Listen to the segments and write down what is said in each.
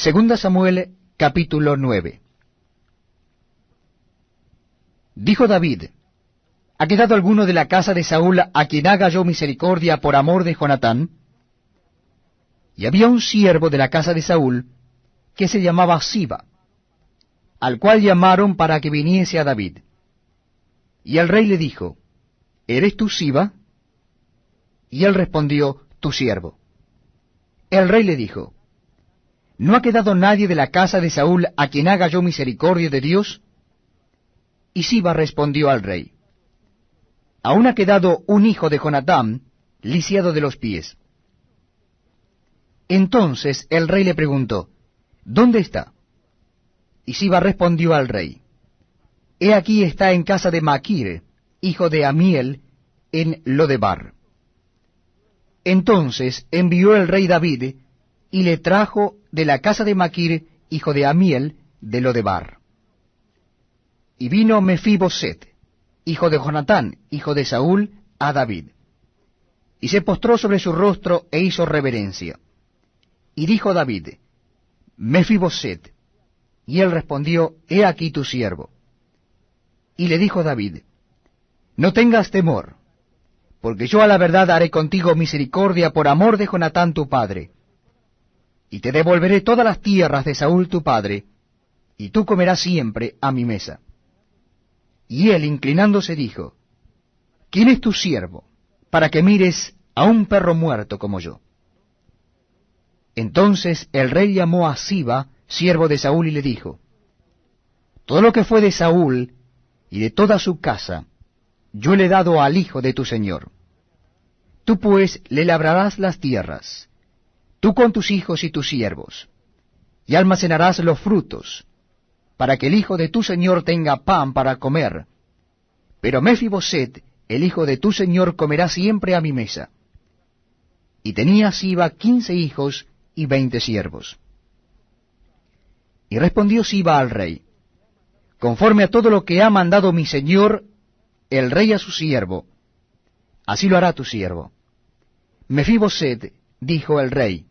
Segunda Samuel, capítulo 9. Dijo David: ¿Ha quedado alguno de la casa de Saúl a quien haga yo misericordia por amor de Jonatán? Y había un siervo de la casa de Saúl que se llamaba Siba, al cual llamaron para que viniese a David. Y el rey le dijo: ¿Eres tú Siba? Y él respondió: tu siervo. El rey le dijo: ¿No ha quedado nadie de la casa de Saúl a quien haga yo misericordia de Dios? Y Siba respondió al rey: Aún ha quedado un hijo de Jonatán, lisiado de los pies. Entonces el rey le preguntó: ¿Dónde está? Y Siba respondió al rey: He aquí está en casa de Maquir, hijo de Amiel, en Lodebar. Entonces envió el rey David, y le trajo de la casa de Maquir, hijo de Amiel, de Lodebar. Y vino Mefiboset, hijo de Jonatán, hijo de Saúl, a David. Y se postró sobre su rostro e hizo reverencia. Y dijo David: Mefiboset. Y él respondió: He aquí tu siervo. Y le dijo David: No tengas temor, porque yo a la verdad haré contigo misericordia por amor de Jonatán tu padre. Y te devolveré todas las tierras de Saúl tu padre, y tú comerás siempre a mi mesa. Y él, inclinándose, dijo: ¿Quién es tu siervo, para que mires a un perro muerto como yo? Entonces el rey llamó a Siba, siervo de Saúl, y le dijo: Todo lo que fue de Saúl y de toda su casa, yo le he dado al hijo de tu señor. Tú pues le labrarás las tierras, tú con tus hijos y tus siervos, y almacenarás los frutos, para que el hijo de tu señor tenga pan para comer. Pero Mefiboset, el hijo de tu señor, comerá siempre a mi mesa. Y tenía Siba 15 hijos y 20 siervos. Y respondió Siba al rey: Conforme a todo lo que ha mandado mi señor, el rey a su siervo, así lo hará tu siervo. Mefiboset, dijo el rey,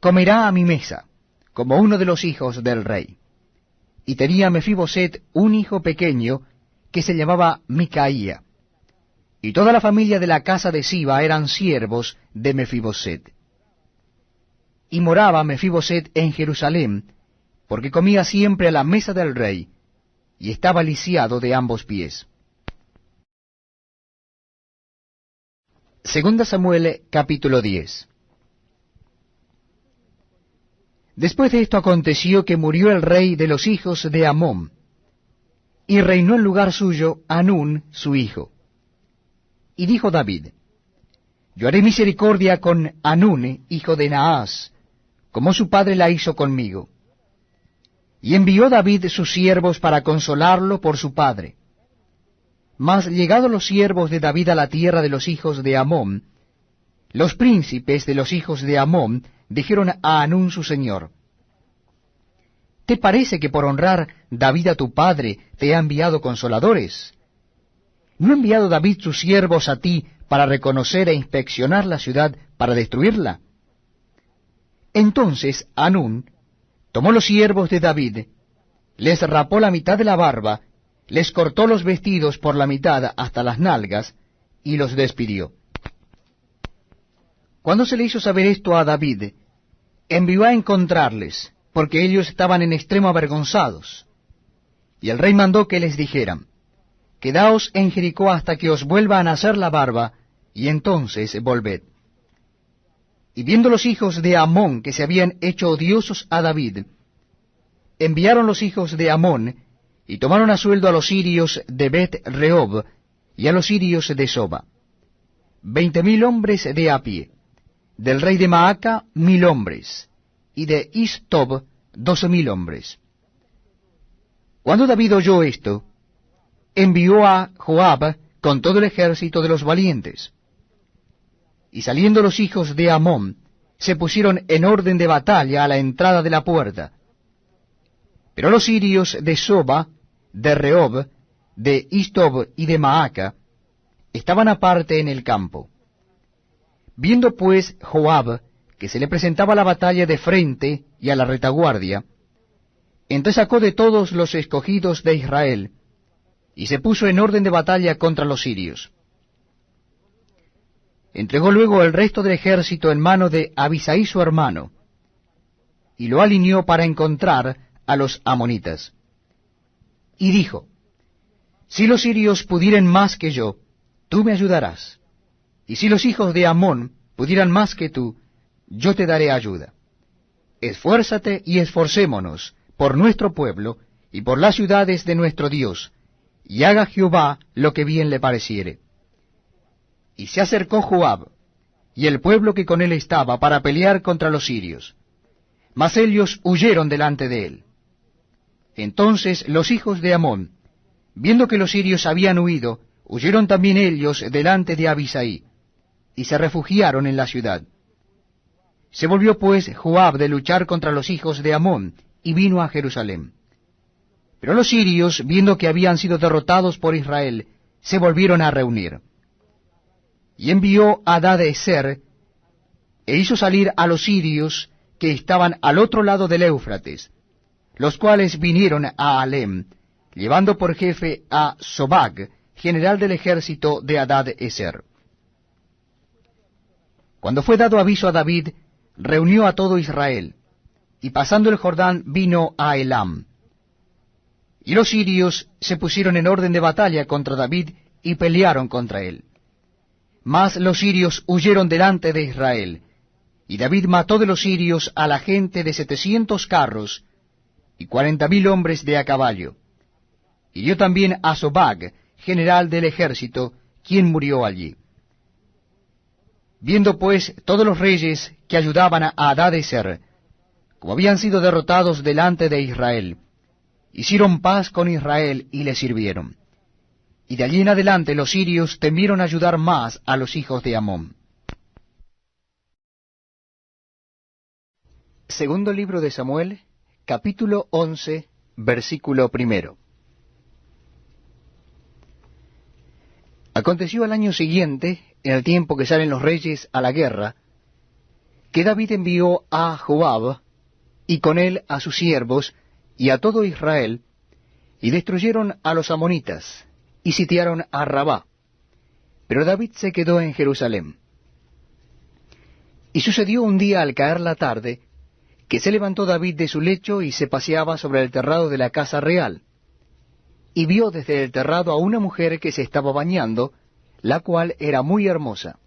comerá a mi mesa, como uno de los hijos del rey. Y tenía Mefiboset un hijo pequeño, que se llamaba Micaía. Y toda la familia de la casa de Siba eran siervos de Mefiboset. Y moraba Mefiboset en Jerusalén, porque comía siempre a la mesa del rey, y estaba lisiado de ambos pies. Segunda Samuel, capítulo 10. Después de esto aconteció que murió el rey de los hijos de Amón, y reinó en lugar suyo Hanún su hijo. Y dijo David: Yo haré misericordia con Hanún, hijo de Naas, como su padre la hizo conmigo. Y envió David sus siervos para consolarlo por su padre. Mas llegados los siervos de David a la tierra de los hijos de Amón, los príncipes de los hijos de Amón dijeron a Hanún su señor: ¿Te parece que por honrar David a tu padre te ha enviado consoladores? ¿No ha enviado David sus siervos a ti para reconocer e inspeccionar la ciudad para destruirla? Entonces Hanún tomó los siervos de David, les rapó la mitad de la barba, les cortó los vestidos por la mitad hasta las nalgas, y los despidió. Cuando se le hizo saber esto a David, envió a encontrarles, porque ellos estaban en extremo avergonzados. Y el rey mandó que les dijeran: Quedaos en Jericó hasta que os vuelva a nacer la barba, y entonces volved. Y viendo los hijos de Amón que se habían hecho odiosos a David, enviaron los hijos de Amón, y tomaron a sueldo a los sirios de Bet-Rehob, y a los sirios de Soba, 20,000 hombres de a pie, del rey de Maaca 1,000 hombres, y de Istob 12,000 hombres. Cuando David oyó esto, envió a Joab con todo el ejército de los valientes. Y saliendo los hijos de Amón, se pusieron en orden de batalla a la entrada de la puerta. Pero los sirios de Soba, de Rehob, de Istob y de Maaca estaban aparte en el campo. Viendo pues Joab que se le presentaba la batalla de frente y a la retaguardia, entonces sacó de todos los escogidos de Israel, y se puso en orden de batalla contra los sirios. Entregó luego el resto del ejército en mano de Abisai su hermano, y lo alineó para encontrar a los amonitas. Y dijo, si los sirios pudieren más que yo, tú me ayudarás, y si los hijos de Amón pudieran más que tú, yo te daré ayuda. Esfuérzate y esforcémonos por nuestro pueblo y por las ciudades de nuestro Dios, y haga Jehová lo que bien le pareciere. Y se acercó Joab, y el pueblo que con él estaba, para pelear contra los sirios. Mas ellos huyeron delante de él. Entonces los hijos de Amón, viendo que los sirios habían huido, huyeron también ellos delante de Abisai, y se refugiaron en la ciudad. Se volvió pues Joab de luchar contra los hijos de Amón, y vino a Jerusalén. Pero los sirios, viendo que habían sido derrotados por Israel, se volvieron a reunir. Y envió a Hadad-ezer, e hizo salir a los sirios que estaban al otro lado del Éufrates, los cuales vinieron a Alem, llevando por jefe a Sobag, general del ejército de Hadad-ezer. Cuando fue dado aviso a David, reunió a todo Israel, y pasando el Jordán vino a Elam. Y los sirios se pusieron en orden de batalla contra David, y pelearon contra él. Mas los sirios huyeron delante de Israel, y David mató de los sirios a la gente de 700 carros, y 40,000 hombres de a caballo. Y dio también a Sobag, general del ejército, quien murió allí. Viendo pues todos los reyes que ayudaban a Hadad-ezer, como habían sido derrotados delante de Israel, hicieron paz con Israel y le sirvieron. Y de allí en adelante los sirios temieron ayudar más a los hijos de Amón. Segundo libro de Samuel, capítulo 11, versículo 1. Aconteció al año siguiente, en el tiempo que salen los reyes a la guerra, que David envió a Joab, y con él a sus siervos, y a todo Israel, y destruyeron a los amonitas, y sitiaron a Rabá. Pero David se quedó en Jerusalén. Y sucedió un día al caer la tarde, que se levantó David de su lecho y se paseaba sobre el terrado de la casa real, y vio desde el terrado a una mujer que se estaba bañando, la cual era muy hermosa.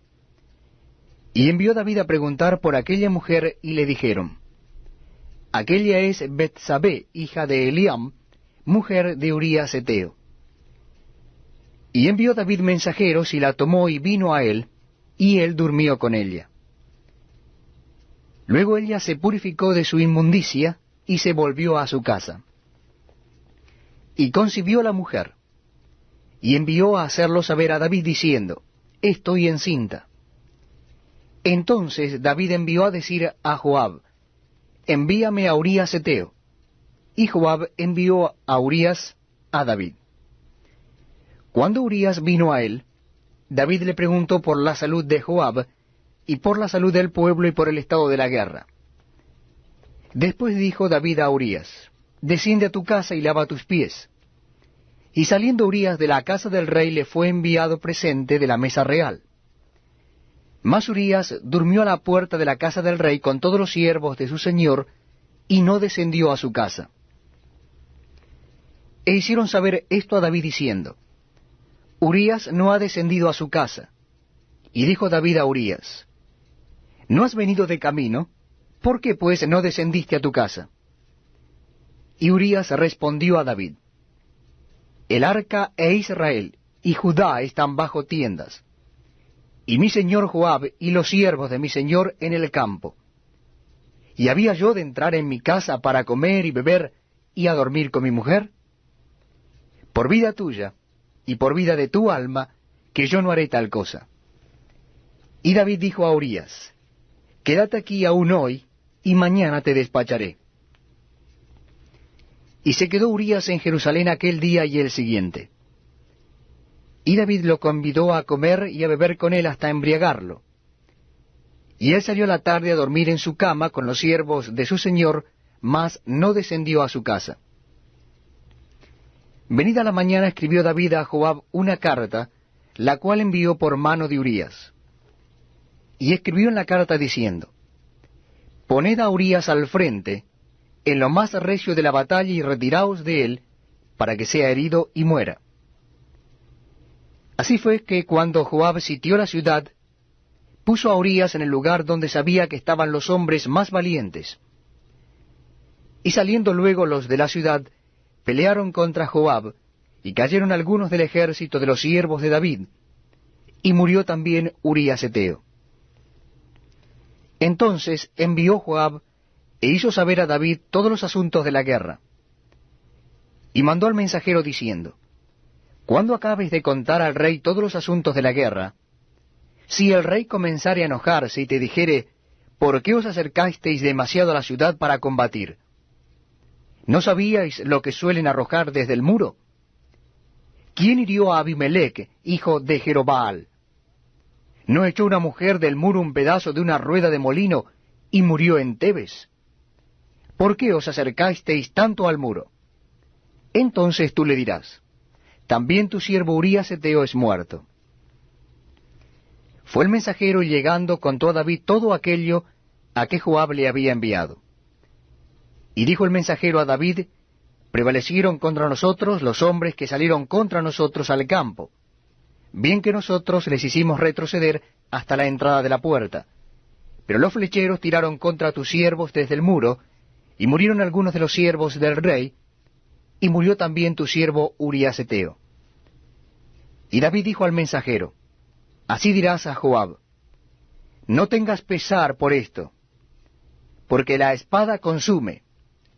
Y envió David a preguntar por aquella mujer, y le dijeron, aquella es Betsabé, hija de Eliam, mujer de Urías Heteo. Y envió David mensajeros, y la tomó y vino a él, y él durmió con ella. Luego ella se purificó de su inmundicia, y se volvió a su casa. Y concibió la mujer, y envió a hacerlo saber a David, diciendo, estoy encinta. Entonces David envió a decir a Joab, envíame a Urías Heteo. Y Joab envió a Urías a David. Cuando Urías vino a él, David le preguntó por la salud de Joab, y por la salud del pueblo y por el estado de la guerra. Después dijo David a Urías, desciende a tu casa y lava tus pies. Y saliendo Urías de la casa del rey, le fue enviado presente de la mesa real. Mas Urías durmió a la puerta de la casa del rey con todos los siervos de su señor, y no descendió a su casa. E hicieron saber esto a David diciendo, Urías no ha descendido a su casa. Y dijo David a Urías, ¿no has venido de camino? ¿Por qué pues no descendiste a tu casa? Y Urías respondió a David, el arca e Israel y Judá están bajo tiendas, y mi señor Joab y los siervos de mi señor en el campo. ¿Y había yo de entrar en mi casa para comer y beber y a dormir con mi mujer? Por vida tuya y por vida de tu alma, que yo no haré tal cosa. Y David dijo a Urías, quédate aquí aún hoy, y mañana te despacharé. Y se quedó Urías en Jerusalén aquel día y el siguiente. Y David lo convidó a comer y a beber con él hasta embriagarlo. Y él salió a la tarde a dormir en su cama con los siervos de su señor, mas no descendió a su casa. Venida la mañana escribió David a Joab una carta, la cual envió por mano de Urías. Y escribió en la carta diciendo: Poned a Urías al frente, en lo más recio de la batalla, y retiraos de él, para que sea herido y muera. Así fue que cuando Joab sitió la ciudad, puso a Urías en el lugar donde sabía que estaban los hombres más valientes. Y saliendo luego los de la ciudad, pelearon contra Joab, y cayeron algunos del ejército de los siervos de David, y murió también Urías heteo. Entonces envió Joab, e hizo saber a David todos los asuntos de la guerra. Y mandó al mensajero diciendo: Cuando acabes de contar al rey todos los asuntos de la guerra, si el rey comenzare a enojarse y te dijere: ¿Por qué os acercasteis demasiado a la ciudad para combatir? ¿No sabíais lo que suelen arrojar desde el muro? ¿Quién hirió a Abimelech, hijo de Jerobaal? ¿No echó una mujer del muro un pedazo de una rueda de molino y murió en Tebes? ¿Por qué os acercasteis tanto al muro? Entonces tú le dirás: También tu siervo Urías heteo es muerto. Fue el mensajero, y llegando contó a David todo aquello a que Joab le había enviado. Y dijo el mensajero a David: Prevalecieron contra nosotros los hombres que salieron contra nosotros al campo. Bien que nosotros les hicimos retroceder hasta la entrada de la puerta. Pero los flecheros tiraron contra tus siervos desde el muro, y murieron algunos de los siervos del rey, y murió también tu siervo Urías heteo. Y David dijo al mensajero: Así dirás a Joab: No tengas pesar por esto, porque la espada consume,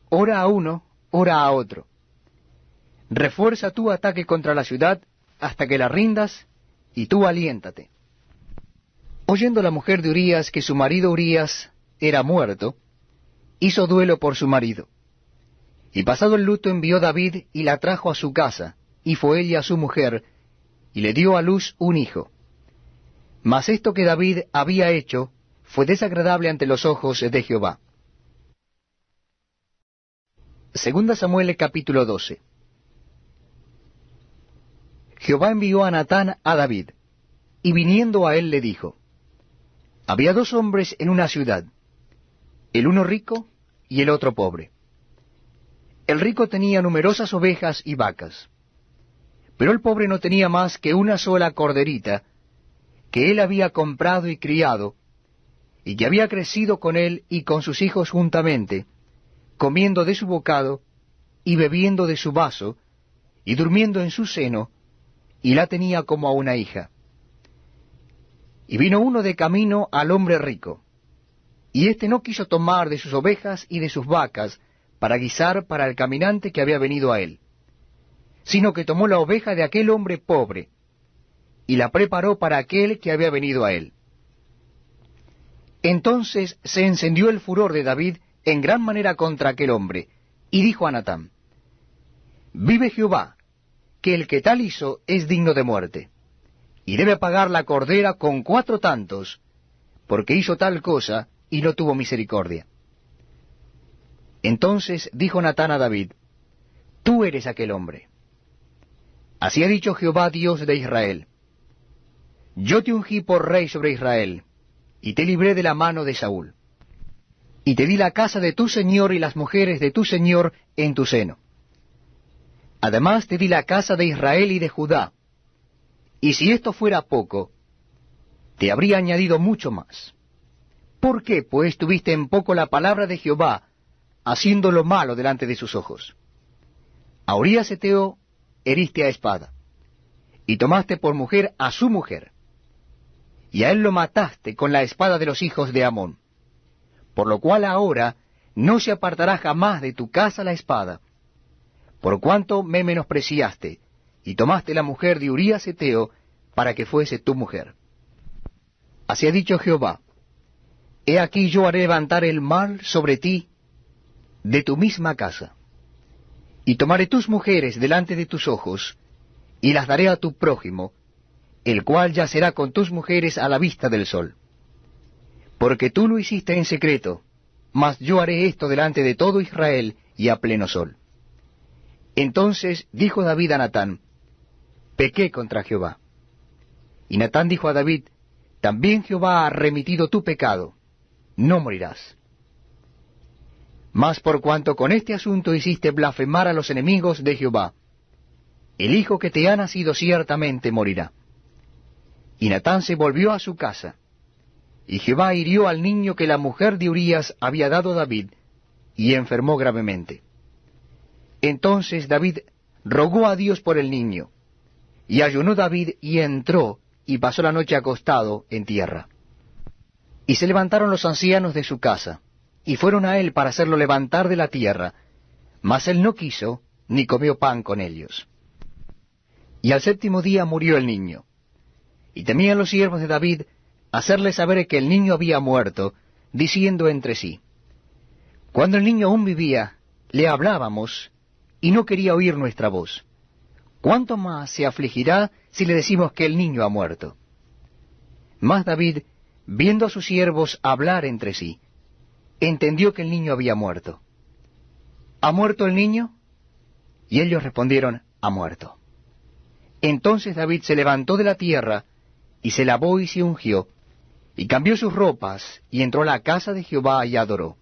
ora a uno, ora a otro. Refuerza tu ataque contra la ciudad hasta que la rindas, y tú aliéntate. Oyendo la mujer de Urías que su marido Urías era muerto, hizo duelo por su marido. Y pasado el luto envió David y la trajo a su casa, y fue ella su mujer, y le dio a luz un hijo. Mas esto que David había hecho fue desagradable ante los ojos de Jehová. Segunda Samuel capítulo 12. Jehová envió a Natán a David, y viniendo a él le dijo: Había dos hombres en una ciudad, el uno rico y el otro pobre. El rico tenía numerosas ovejas y vacas, pero el pobre no tenía más que una sola corderita, que él había comprado y criado, y que había crecido con él y con sus hijos juntamente, comiendo de su bocado, y bebiendo de su vaso, y durmiendo en su seno, y la tenía como a una hija. Y vino uno de camino al hombre rico, y éste no quiso tomar de sus ovejas y de sus vacas para guisar para el caminante que había venido a él, sino que tomó la oveja de aquel hombre pobre, y la preparó para aquel que había venido a él. Entonces se encendió el furor de David en gran manera contra aquel hombre, y dijo a Natán: Vive Jehová, que el que tal hizo es digno de muerte, y debe pagar la cordera con 4 tantos, porque hizo tal cosa y no tuvo misericordia. Entonces dijo Natán a David: Tú eres aquel hombre. Así ha dicho Jehová, Dios de Israel: Yo te ungí por rey sobre Israel, y te libré de la mano de Saúl, y te di la casa de tu señor y las mujeres de tu señor en tu seno. Además te di la casa de Israel y de Judá, y si esto fuera poco, te habría añadido mucho más. ¿Por qué, pues, tuviste en poco la palabra de Jehová, haciendo lo malo delante de sus ojos? A Urías heteo heriste a espada, y tomaste por mujer a su mujer, y a él lo mataste con la espada de los hijos de Amón. Por lo cual ahora no se apartará jamás de tu casa la espada, por cuanto me menospreciaste, y tomaste la mujer de Urías heteo para que fuese tu mujer. Así ha dicho Jehová: He aquí yo haré levantar el mal sobre ti de tu misma casa, y tomaré tus mujeres delante de tus ojos, y las daré a tu prójimo, el cual yacerá con tus mujeres a la vista del sol. porque tú lo hiciste en secreto, mas yo haré esto delante de todo Israel y a pleno sol. Entonces dijo David a Natán, pequé contra Jehová. Y Natán dijo a David, también Jehová ha remitido tu pecado, no morirás. Mas por cuanto con este asunto hiciste blasfemar a los enemigos de Jehová, el hijo que te ha nacido ciertamente morirá. Y Natán se volvió a su casa, y Jehová hirió al niño que la mujer de Urías había dado a David, y enfermó gravemente. Entonces David rogó a Dios por el niño, y ayunó David, y entró, y pasó la noche acostado en tierra. Y se levantaron los ancianos de su casa, y fueron a él para hacerlo levantar de la tierra, mas él no quiso, ni comió pan con ellos. Y al séptimo día murió el niño. Y temían los siervos de David hacerle saber que el niño había muerto, diciendo entre sí, cuando el niño aún vivía, le hablábamos, y no quería oír nuestra voz. ¿Cuánto más se afligirá si le decimos que el niño ha muerto? Mas David, viendo a sus siervos hablar entre sí, entendió que el niño había muerto. ¿Ha muerto el niño? Y ellos respondieron, ha muerto. Entonces David se levantó de la tierra, y se lavó y se ungió, y cambió sus ropas, y entró a la casa de Jehová y adoró.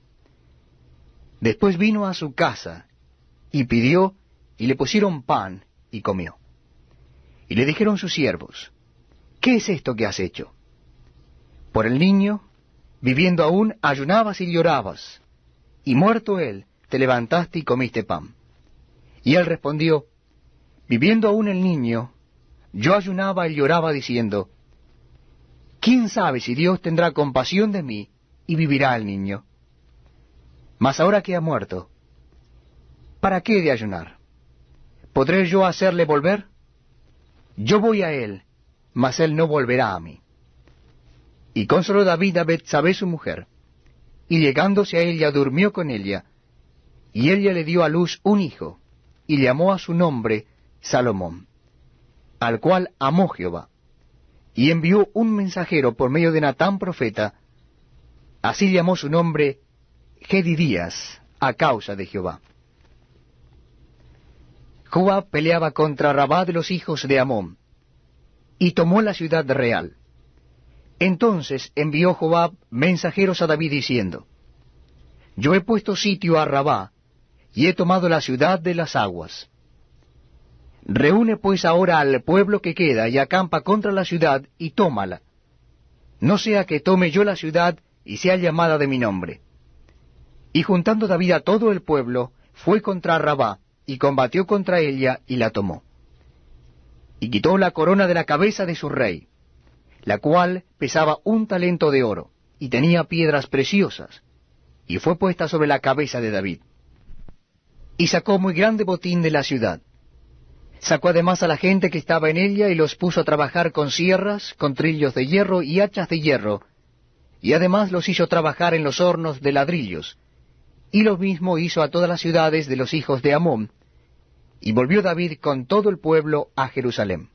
Después vino a su casa, y pidió, y le pusieron pan, y comió. Y le dijeron sus siervos, ¿qué es esto que has hecho? Por el niño, viviendo aún, ayunabas y llorabas, y muerto él, te levantaste y comiste pan. Y él respondió, viviendo aún el niño, yo ayunaba y lloraba diciendo, ¿quién sabe si Dios tendrá compasión de mí y vivirá el niño? Mas ahora que ha muerto, ¿para qué he de ayunar? ¿Podré yo hacerle volver? Yo voy a él, mas él no volverá a mí. Y consoló David a Betsabé su mujer, y llegándose a ella durmió con ella, y ella le dio a luz un hijo, y llamó a su nombre Salomón, al cual amó Jehová, y envió un mensajero por medio de Natán profeta, así llamó su nombre Gedidías, a causa de Jehová. Joab peleaba contra Rabá de los hijos de Amón, y tomó la ciudad real. Entonces envió Joab mensajeros a David diciendo, yo he puesto sitio a Rabá, y he tomado la ciudad de las aguas. Reúne pues ahora al pueblo que queda, y acampa contra la ciudad, y tómala. No sea que tome yo la ciudad, y sea llamada de mi nombre. Y juntando David a todo el pueblo, fue contra Rabá, y combatió contra ella, y la tomó. Y quitó la corona de la cabeza de su rey, la cual pesaba 1 talento de oro, y tenía piedras preciosas, y fue puesta sobre la cabeza de David. Y sacó muy grande botín de la ciudad. Sacó además a la gente que estaba en ella, y los puso a trabajar con sierras, con trillos de hierro y hachas de hierro, y además los hizo trabajar en los hornos de ladrillos, y lo mismo hizo a todas las ciudades de los hijos de Amón, y volvió David con todo el pueblo a Jerusalén.